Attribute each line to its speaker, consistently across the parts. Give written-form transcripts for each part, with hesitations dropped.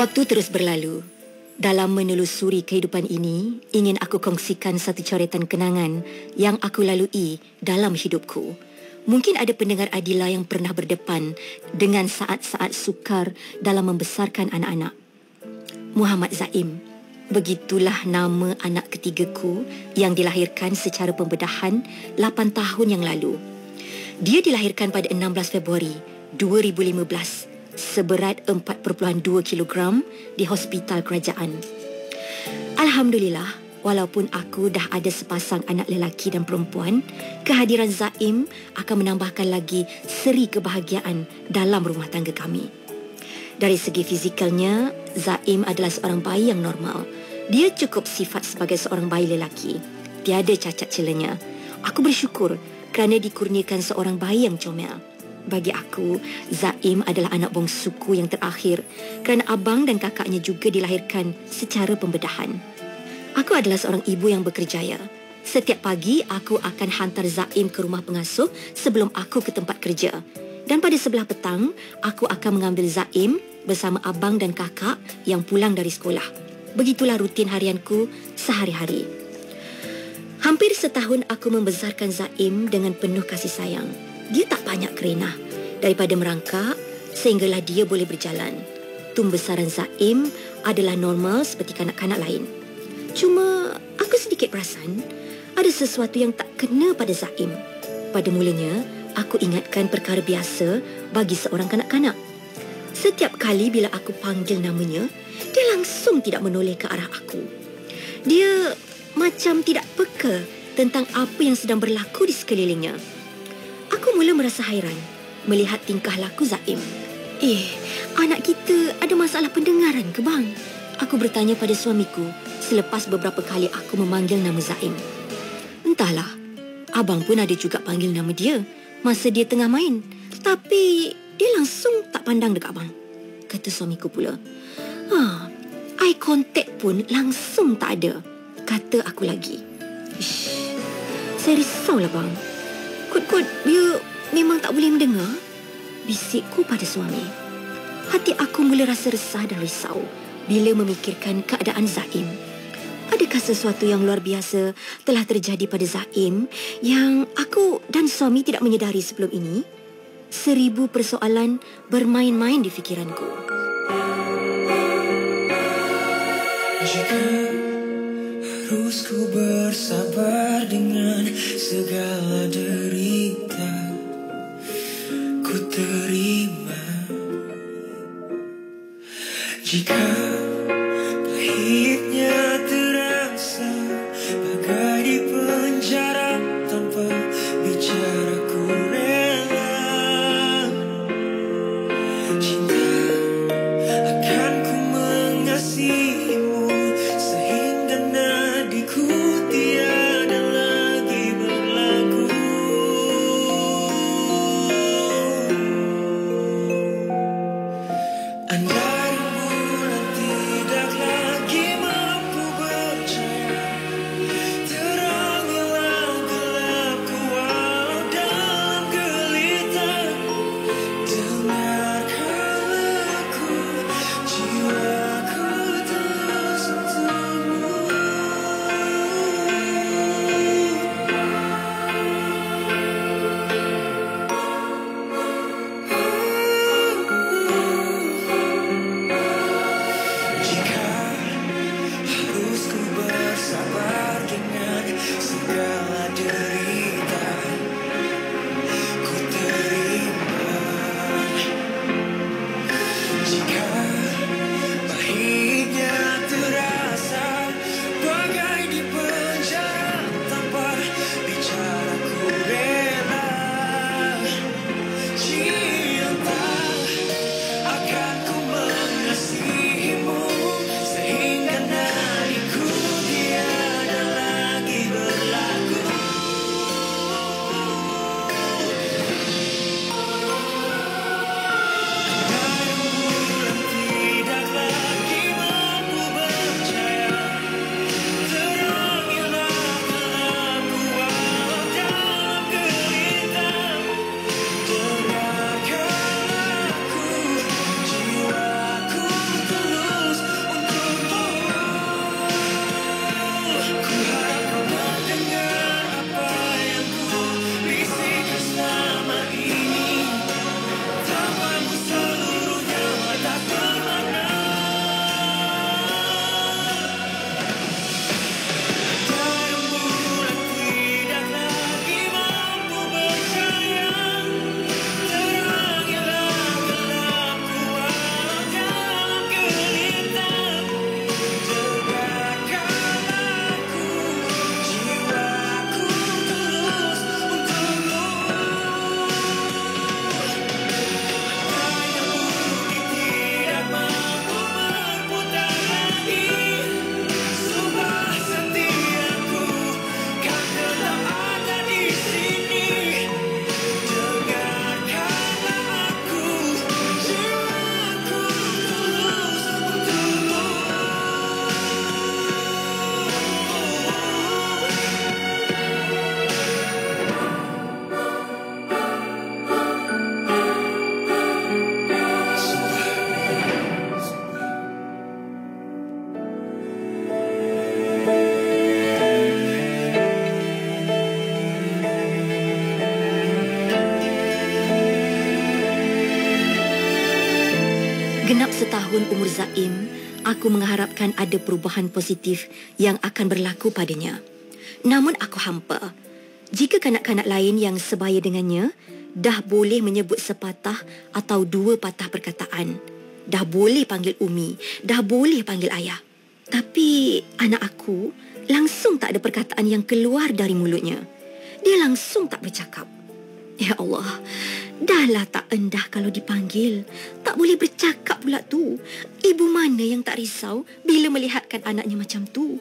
Speaker 1: Waktu terus berlalu. Dalam menelusuri kehidupan ini, ingin aku kongsikan satu coretan kenangan yang aku lalui dalam hidupku. Mungkin ada pendengar Adila yang pernah berdepan dengan saat-saat sukar dalam membesarkan anak-anak. Muhammad Zaim, begitulah nama anak ketigaku yang dilahirkan secara pembedahan 8 tahun yang lalu. Dia dilahirkan pada 16 Februari 2015. Seberat 4.2 kilogram di hospital kerajaan. Alhamdulillah, walaupun aku dah ada sepasang anak lelaki dan perempuan, kehadiran Zaim akan menambahkan lagi seri kebahagiaan dalam rumah tangga kami. Dari segi fizikalnya, Zaim adalah seorang bayi yang normal. Dia cukup sifat sebagai seorang bayi lelaki. Tiada cacat celanya. Aku bersyukur kerana dikurniakan seorang bayi yang comel. Bagi aku, Zaim adalah anak bongsuku yang terakhir kerana abang dan kakaknya juga dilahirkan secara pembedahan. Aku adalah seorang ibu yang berkerjaya. Setiap pagi, aku akan hantar Zaim ke rumah pengasuh sebelum aku ke tempat kerja. Dan pada sebelah petang, aku akan mengambil Zaim bersama abang dan kakak yang pulang dari sekolah. Begitulah rutin harianku sehari-hari. Hampir setahun aku membesarkan Zaim dengan penuh kasih sayang. Dia tak banyak kerenah. Daripada merangkak, sehinggalah dia boleh berjalan. Tumbesaran Zaim adalah normal seperti kanak-kanak lain. Cuma, aku sedikit perasan, ada sesuatu yang tak kena pada Zaim. Pada mulanya, aku ingatkan perkara biasa bagi seorang kanak-kanak. Setiap kali bila aku panggil namanya, dia langsung tidak menoleh ke arah aku. Dia macam tidak peka tentang apa yang sedang berlaku di sekelilingnya. Aku mula merasa hairan melihat tingkah laku Zaim. Anak kita ada masalah pendengaran ke bang? Aku bertanya pada suamiku selepas beberapa kali aku memanggil nama Zaim. Entahlah, abang pun ada juga panggil nama dia masa dia tengah main. Tapi dia langsung tak pandang dekat abang, kata suamiku pula. Eye contact pun langsung tak ada, kata aku lagi. Saya risaulah bang. Kot-kot dia memang tak boleh mendengar, bisikku pada suami. Hati aku mula rasa resah dan risau bila memikirkan keadaan Zaim. Adakah sesuatu yang luar biasa telah terjadi pada Zaim yang aku dan suami tidak menyedari sebelum ini? 1000 persoalan bermain-main di fikiranku.
Speaker 2: Jika harus ku bersabar dengan segala derita, ku terima. Jika pahitnya terasa bagai di penjara tanpa bicara ku rela. Cinta akan ku mengasihimu sehingga nadiku tiada lagi berlaku. Andaimu nanti
Speaker 1: tahun umur Zaim, aku mengharapkan ada perubahan positif yang akan berlaku padanya. Namun aku hampa. Jika kanak-kanak lain yang sebaya dengannya dah boleh menyebut sepatah atau dua patah perkataan, dah boleh panggil Umi, dah boleh panggil ayah. Tapi anak aku langsung tak ada perkataan yang keluar dari mulutnya. Dia langsung tak bercakap. Ya Allah, dahlah tak endah kalau dipanggil. Tak boleh bercakap pula tu. Ibu mana yang tak risau bila melihatkan anaknya macam tu?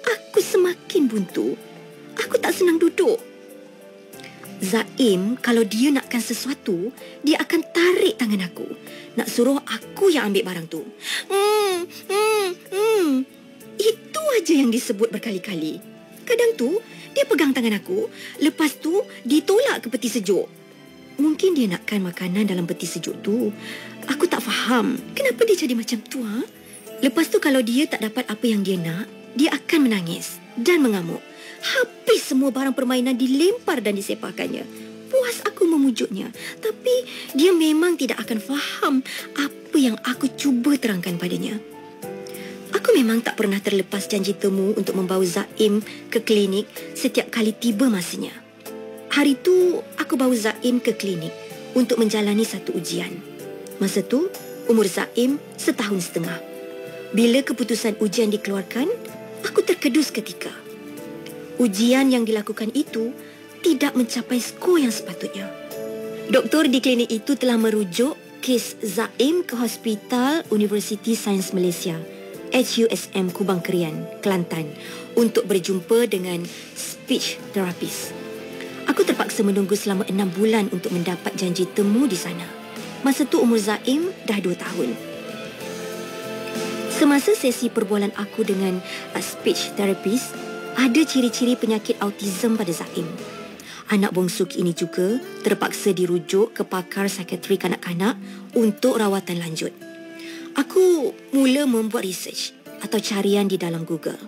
Speaker 1: Aku semakin buntu. Aku tak senang duduk. Zaim, kalau dia nakkan sesuatu, dia akan tarik tangan aku. Nak suruh aku yang ambil barang tu. Itu aja yang disebut berkali-kali. Kadang tu, dia pegang tangan aku. Lepas tu, ditolak ke peti sejuk. Mungkin dia nakkan makanan dalam peti sejuk tu. Aku tak faham. Kenapa dia jadi macam tu, ha? Lepas tu, kalau dia tak dapat apa yang dia nak, dia akan menangis dan mengamuk. Habis semua barang permainan dilempar dan diseparkannya. Puas aku memujuknya. Tapi dia memang tidak akan faham apa yang aku cuba terangkan padanya. Aku memang tak pernah terlepas janji temu untuk membawa Zaim ke klinik setiap kali tiba masanya. Hari tu, aku bawa Zaim ke klinik untuk menjalani satu ujian. Masa tu, umur Zaim 1.5 tahun. Bila keputusan ujian dikeluarkan, aku terkedus seketika. Ujian yang dilakukan itu tidak mencapai skor yang sepatutnya. Doktor di klinik itu telah merujuk kes Zaim ke Hospital Universiti Sains Malaysia, HUSM Kubang Kerian, Kelantan, untuk berjumpa dengan speech therapist. Aku terpaksa menunggu selama 6 bulan untuk mendapat janji temu di sana. Masa tu umur Zaim dah 2 tahun. Semasa sesi perbualan aku dengan speech therapist, ada ciri-ciri penyakit autism pada Zaim. Anak bongsu ini juga terpaksa dirujuk ke pakar psikiatri kanak-kanak untuk rawatan lanjut. Aku mula membuat research atau carian di dalam Google.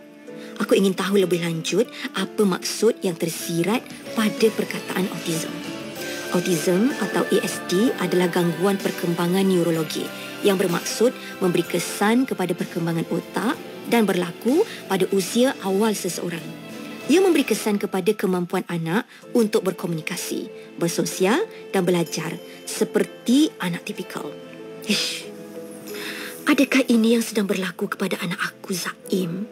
Speaker 1: Aku ingin tahu lebih lanjut apa maksud yang tersirat pada perkataan autism. Autism atau ASD adalah gangguan perkembangan neurologi yang bermaksud memberi kesan kepada perkembangan otak dan berlaku pada usia awal seseorang. Ia memberi kesan kepada kemampuan anak untuk berkomunikasi, bersosial dan belajar seperti anak tipikal. Ish, adakah ini yang sedang berlaku kepada anak aku, Zaim?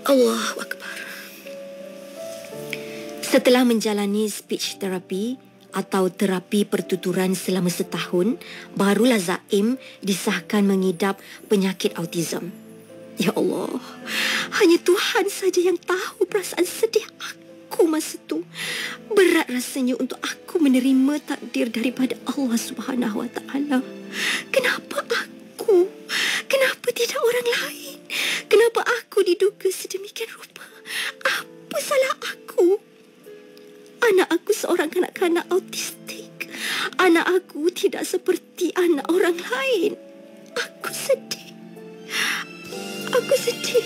Speaker 1: Allahu Akbar. Setelah menjalani speech therapy atau terapi pertuturan selama 1 tahun, barulah Zaim disahkan mengidap penyakit autism. Ya Allah, hanya Tuhan saja yang tahu perasaan sedih aku masa tu. Berat rasanya untuk aku menerima takdir daripada Allah Subhanahu Wa Taala. Kenapa aku? Kenapa tidak orang lain? Kenapa aku diduga sedemikian rupa? Apa salah aku? Anak aku seorang kanak-kanak autistik. Anak aku tidak seperti anak orang lain. Aku sedih. Aku sedih.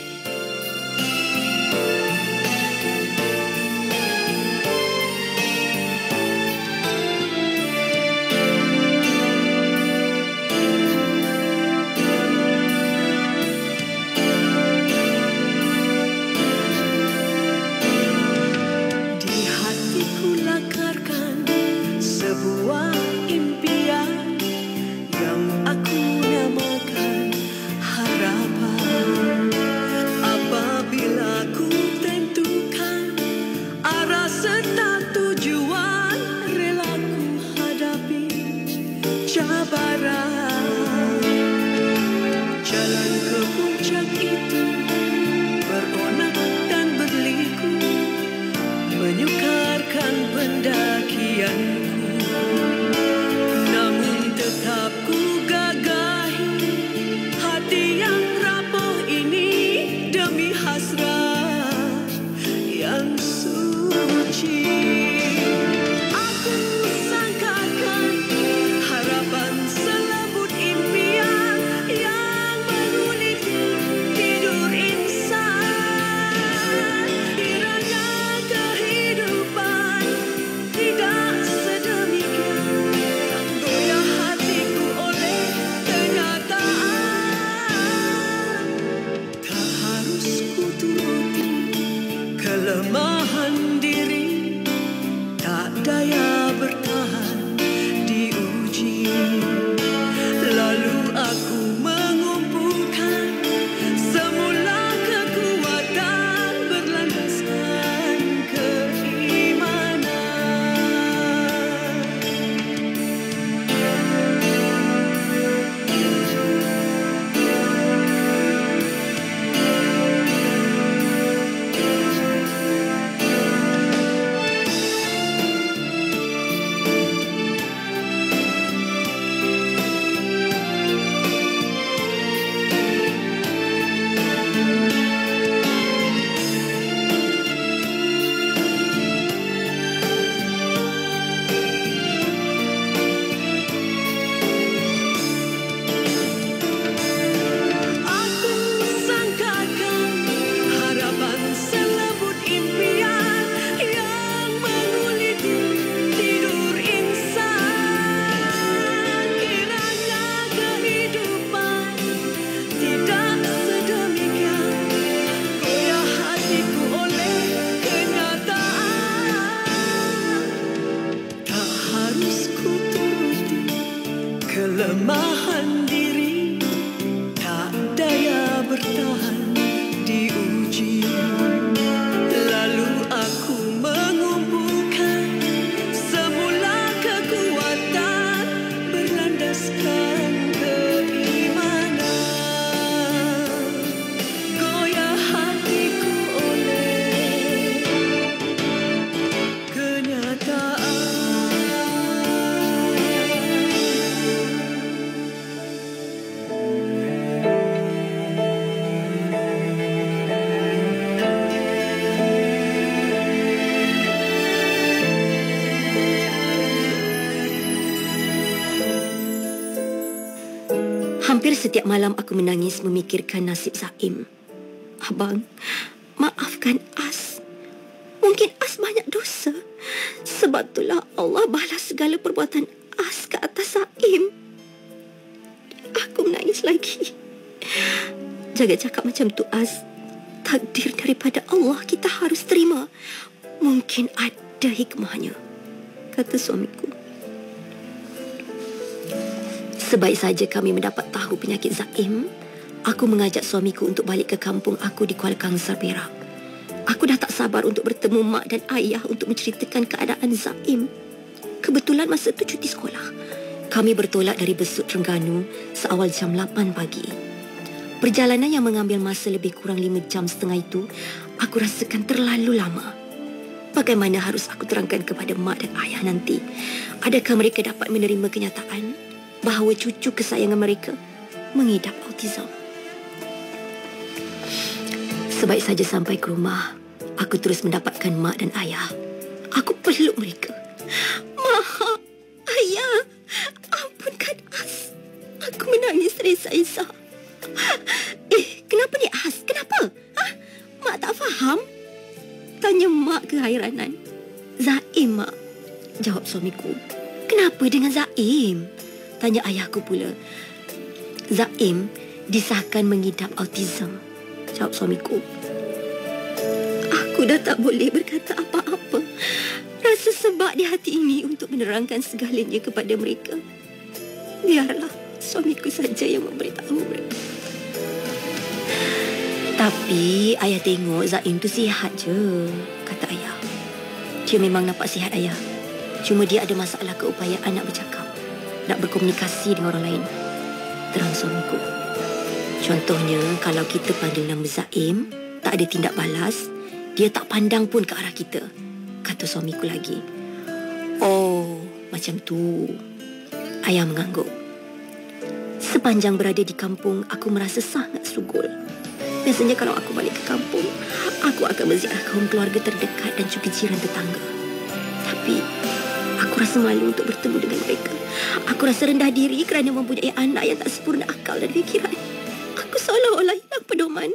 Speaker 2: Di hatiku lakarkan sebuah impian yang aku namakan harapan.
Speaker 1: setiap malam aku menangis memikirkan nasib Zaim. Abang, maafkan As. Mungkin As banyak dosa. Sebab itulah Allah balas segala perbuatan As ke atas Zaim. Aku menangis lagi. Jangan cakap macam tu, As. Takdir daripada Allah kita harus terima. Mungkin ada hikmahnya, kata suamiku. Sebaik saja kami mendapat tahu penyakit Zaim, aku mengajak suamiku untuk balik ke kampung aku di Kuala Kangsar, Perak. Aku dah tak sabar untuk bertemu mak dan ayah untuk menceritakan keadaan Zaim. Kebetulan masa itu cuti sekolah. Kami bertolak dari Besut, Terengganu seawal jam 8 pagi. Perjalanan yang mengambil masa lebih kurang 5 jam setengah itu, aku rasakan terlalu lama. Bagaimana harus aku terangkan kepada mak dan ayah nanti? Adakah mereka dapat menerima kenyataan bahawa cucu kesayangan mereka mengidap autism? Sebaik saja sampai ke rumah, aku terus mendapatkan mak dan ayah. Aku peluk mereka. Mak, ayah, ampunkan As. Aku menangis teresa-esa. Kenapa ni As? Kenapa? Mak tak faham? Tanya mak keheranan. Zaim, mak, jawab suamiku. Kenapa dengan Zaim? Tanya ayahku pula. Zaim disahkan mengidap autism, jawab suamiku. Aku dah tak boleh berkata apa-apa. Rasa sebab di hati ini untuk menerangkan segalanya kepada mereka. Biarlah suamiku saja yang memberitahu mereka. Tapi ayah tengok Zaim tu sihat je, kata ayah. Dia memang nampak sihat, ayah. Cuma dia ada masalah keupayaan nak bercakap, nak berkomunikasi dengan orang lain, terang suamiku. Contohnya, kalau kita panggil nama Zaim, tak ada tindak balas, dia tak pandang pun ke arah kita, kata suamiku lagi. Oh, macam tu. Ayah mengangguk. Sepanjang berada di kampung, aku merasa sangat sugul. Biasanya kalau aku balik ke kampung, aku akan berziarah kaum keluarga terdekat dan juga jiran tetangga. Tapi aku rasa malu untuk bertemu dengan mereka. Aku rasa rendah diri kerana mempunyai anak yang tak sempurna akal dan fikiran. Aku seolah-olah hilang pedoman.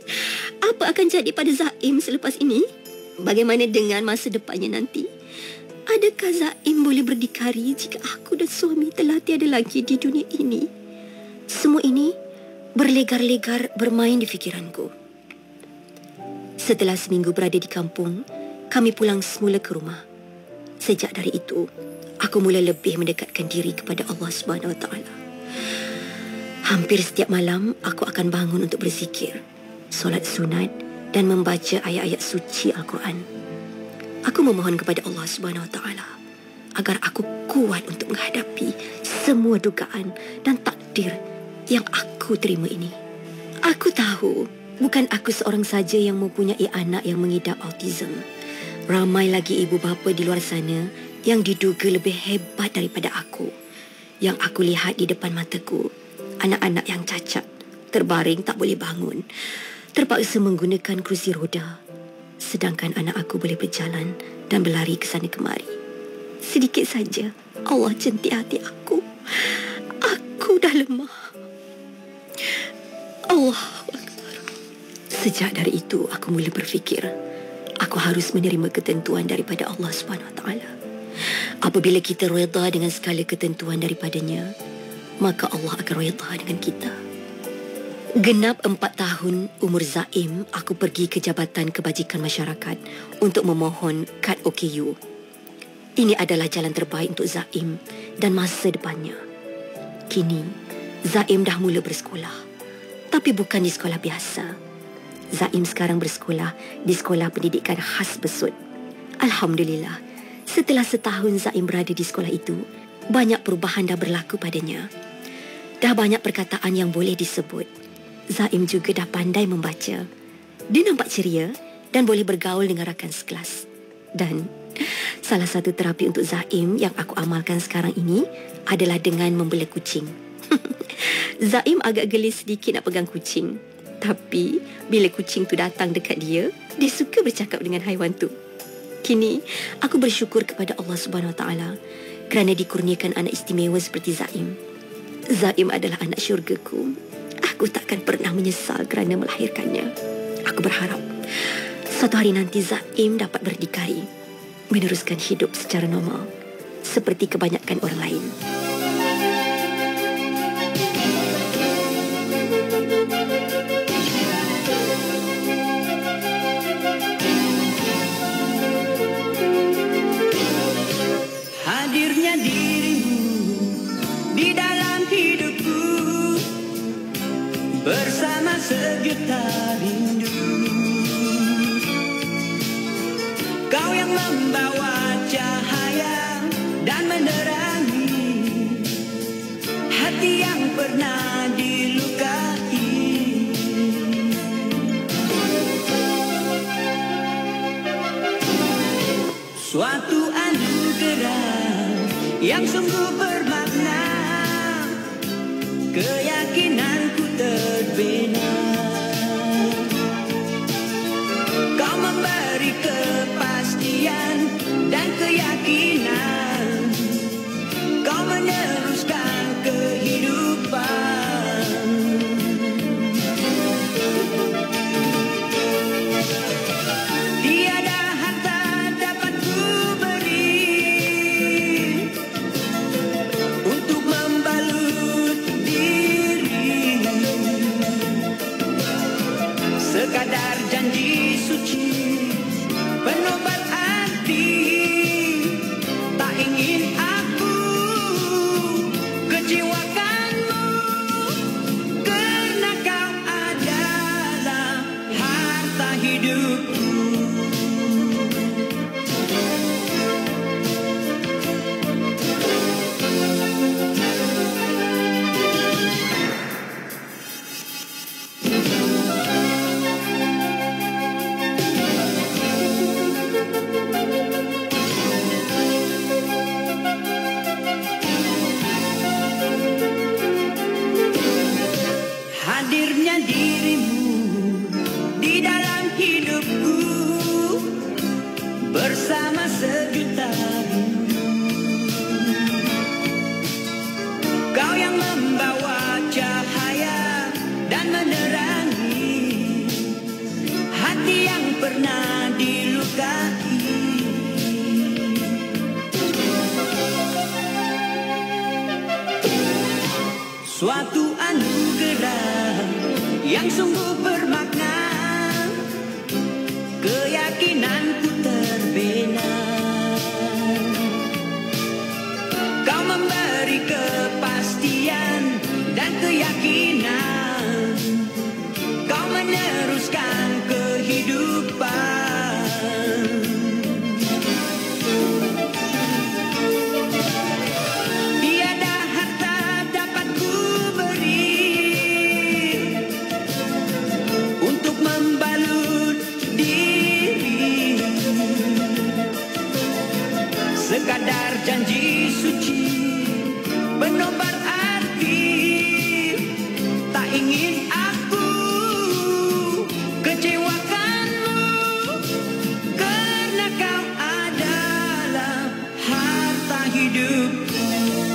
Speaker 1: Apa akan jadi pada Zaim selepas ini? Bagaimana dengan masa depannya nanti? Adakah Zaim boleh berdikari jika aku dan suami telah tiada lagi di dunia ini? Semua ini berlegar-legar bermain di fikiranku. Setelah seminggu berada di kampung, kami pulang semula ke rumah. Sejak dari itu, aku mula lebih mendekatkan diri kepada Allah SWT. Hampir setiap malam, aku akan bangun untuk berzikir, solat sunat dan membaca ayat-ayat suci Al-Quran. Aku memohon kepada Allah SWT agar aku kuat untuk menghadapi semua dugaan dan takdir yang aku terima ini. Aku tahu bukan aku seorang saja yang mempunyai anak yang mengidap autism. Ramai lagi ibu bapa di luar sana yang diduga lebih hebat daripada aku. Yang aku lihat di depan mataku, anak-anak yang cacat, terbaring tak boleh bangun, terpaksa menggunakan kerusi roda. Sedangkan anak aku boleh berjalan dan berlari ke sana kemari. Sedikit saja Allah jentik hati aku. Aku dah lemah. Allahu Akbar. Sejak dari itu aku mula berfikir, aku harus menerima ketentuan daripada Allah SWT. Apabila kita redha dengan segala ketentuan daripadanya, maka Allah akan redha dengan kita. Genap 4 tahun umur Zaim, aku pergi ke Jabatan Kebajikan Masyarakat untuk memohon kad OKU. Ini adalah jalan terbaik untuk Zaim dan masa depannya. Kini, Zaim dah mula bersekolah. Tapi bukan di sekolah biasa. Zaim sekarang bersekolah di Sekolah Pendidikan Khas Besut. Alhamdulillah, setelah setahun Zaim berada di sekolah itu, banyak perubahan dah berlaku padanya. Dah banyak perkataan yang boleh disebut. Zaim juga dah pandai membaca. Dia nampak ceria dan boleh bergaul dengan rakan sekelas. Dan salah satu terapi untuk Zaim yang aku amalkan sekarang ini adalah dengan membela kucing. Zaim agak geli sedikit nak pegang kucing. Tapi bila kucing tu datang dekat dia, dia suka bercakap dengan haiwan tu. Kini aku bersyukur kepada Allah SWT kerana dikurniakan anak istimewa seperti Zaim. Zaim adalah anak syurgaku. aku takkan pernah menyesal kerana melahirkannya. Aku berharap suatu hari nanti Zaim dapat berdikari, meneruskan hidup secara normal seperti kebanyakan orang lain.
Speaker 2: Hadirnya dirimu di dalam hidupku bersama sejuta rindu. Kau yang membawa cahaya dan menerangi hati yang pernah dilukai. Suatu anugerah yang sungguh bermakna, keyakinanku terbina. Kau memberi kepastian dan keyakinan, kau meneruskan kehidupan. Tiada harta dapat ku beri untuk membalut diri, sekadar janji suci penobat hati. Tak ingin aku kecewakanmu, karena kau adalah harta hidupku. Hadirnya dirimu di dalam hidupku bersama sejuta rindu. Kau yang membawa cahaya dan menerangi hati yang pernah dilukai. Suatu anugerah yang sungguh bermakna, keyakinanku terbina. Kau memberi kepastian dan keyakinan, kau meneruskan kehidupan. Tiada harta dapat ku beri untuk membalut diri, sekadar janji suci penobat arti. Tak ingin aku kecewakanmu, karena kau adalah harta hidupku.